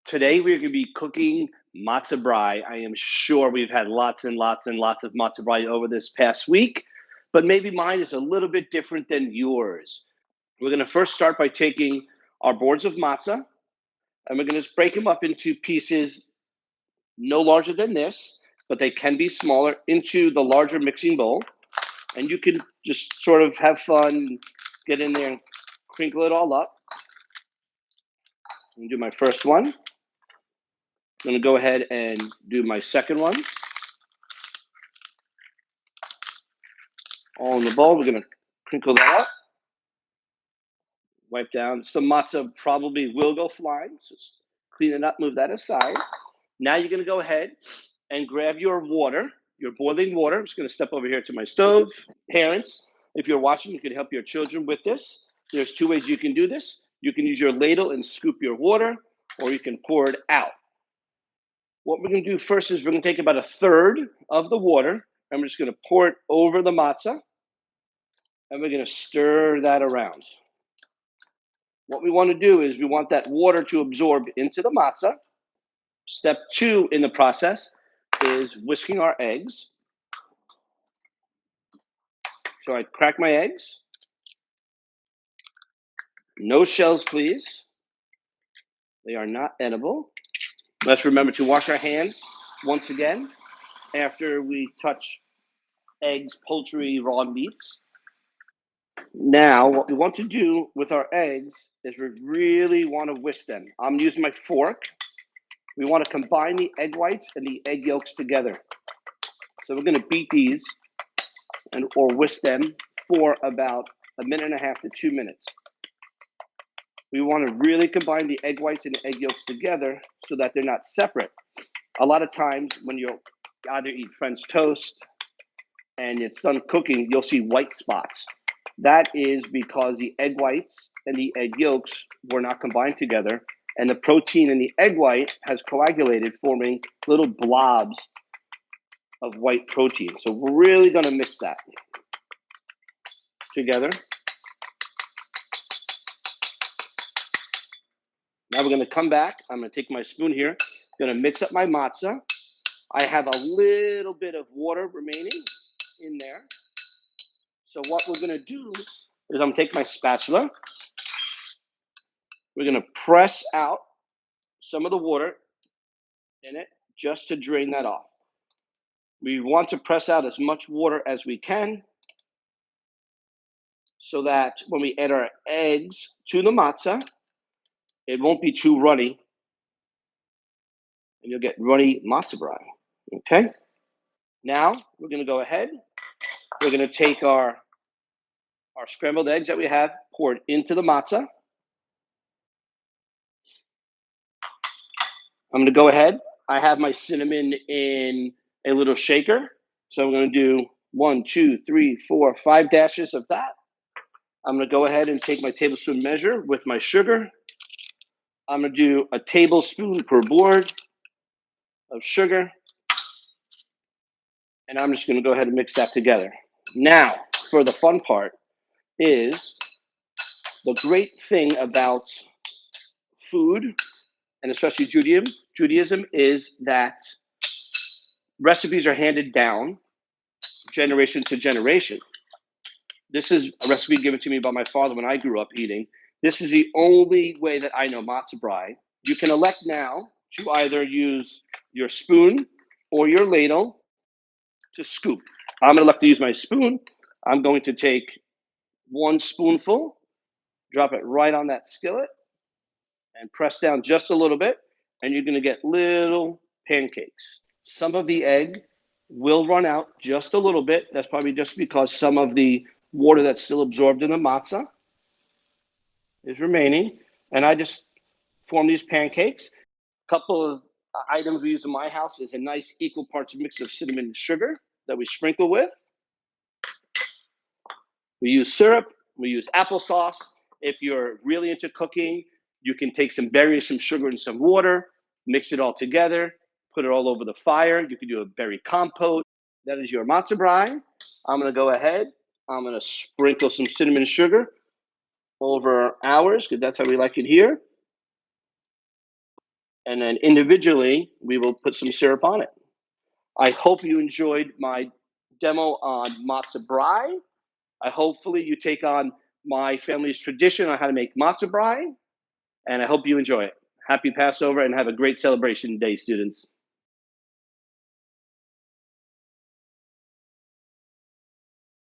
Today we're going to be cooking Matzah Brei. I am sure we've had lots and lots and lots of Matzah Brei over this past week, but maybe mine is a little bit different than yours. We're going to first start by taking our boards of matzah, and we're going to break them up into pieces no larger than this, but they can be smaller, into the larger mixing bowl. And you can just sort of have fun, get in there and crinkle it all up. I'm going to do my first one. I'm going to go ahead and do my second one. All in the bowl. We're going to crinkle that up. Wipe down. Some matzah probably will go flying. So just clean it up, move that aside. Now you're going to go ahead and grab your water, your boiling water. I'm just going to step over here to my stove. Parents, if you're watching, you can help your children with this. There's two ways you can do this. You can use your ladle and scoop your water, or you can pour it out. What we're going to do first is we're going to take about a third of the water, and we're just going to pour it over the matzah, and we're going to stir that around. What we want to do is we want that water to absorb into the matzah. Step 2 in the process is whisking our eggs. So I crack my eggs. No shells, please. They are not edible. Let's remember to wash our hands once again after we touch eggs, poultry, raw meats. Now, what we want to do with our eggs is we really want to whisk them. I'm using my fork. We want to combine the egg whites and the egg yolks together. So we're going to beat these or whisk them for about 1.5 to 2 minutes. We want to really combine the egg whites and the egg yolks together so that they're not separate. A lot of times when you either eat French toast and it's done cooking, you'll see white spots. That is because the egg whites and the egg yolks were not combined together, and the protein in the egg white has coagulated, forming little blobs of white protein. So we're really going to mix that together. Now we're going to come back. I'm going to take my spoon here. I'm going to mix up my matzah. I have a little bit of water remaining in there. So what we're going to do is I'm going to take my spatula. We're going to press out some of the water in it just to drain that off. We want to press out as much water as we can so that when we add our eggs to the matzah, it won't be too runny, and you'll get runny matzah brei. Okay? Now we're going to go ahead. We're going to take our scrambled eggs that we have poured into the matzah. I'm going to go ahead. I have my cinnamon in a little shaker. So I'm going to do 1, 2, 3, 4, 5 dashes of that. I'm going to go ahead and take my tablespoon measure with my sugar. I'm going to do a tablespoon per board of sugar. And I'm just going to go ahead and mix that together. Now, for the fun part is the great thing about food, and especially Judaism, is that recipes are handed down generation to generation. This is a recipe given to me by my father when I grew up eating. This is the only way that I know matzah brei. You can elect now to either use your spoon or your ladle to scoop. I'm going to elect to use my spoon. I'm going to take 1 spoonful, drop it right on that skillet, and press down just a little bit, and you're going to get little pancakes. Some of the egg will run out just a little bit. That's probably just because some of the water that's still absorbed in the matzah is remaining. And I just form these pancakes. A couple of items we use in my house is a nice equal parts mix of cinnamon and sugar that we sprinkle with. We use syrup. We use applesauce. If you're really into cooking, you can take some berries, some sugar, and some water, mix it all together, put it all over the fire. You can do a berry compote. That is your matzah brei. I'm going to go ahead. I'm going to sprinkle some cinnamon sugar over ours, because that's how we like it here. and then individually, we will put some syrup on it. I hope you enjoyed my demo on Matzah Brei. Hopefully you take on my family's tradition on how to make Matzah Brei, and I hope you enjoy it. Happy Passover and have a great celebration day, students.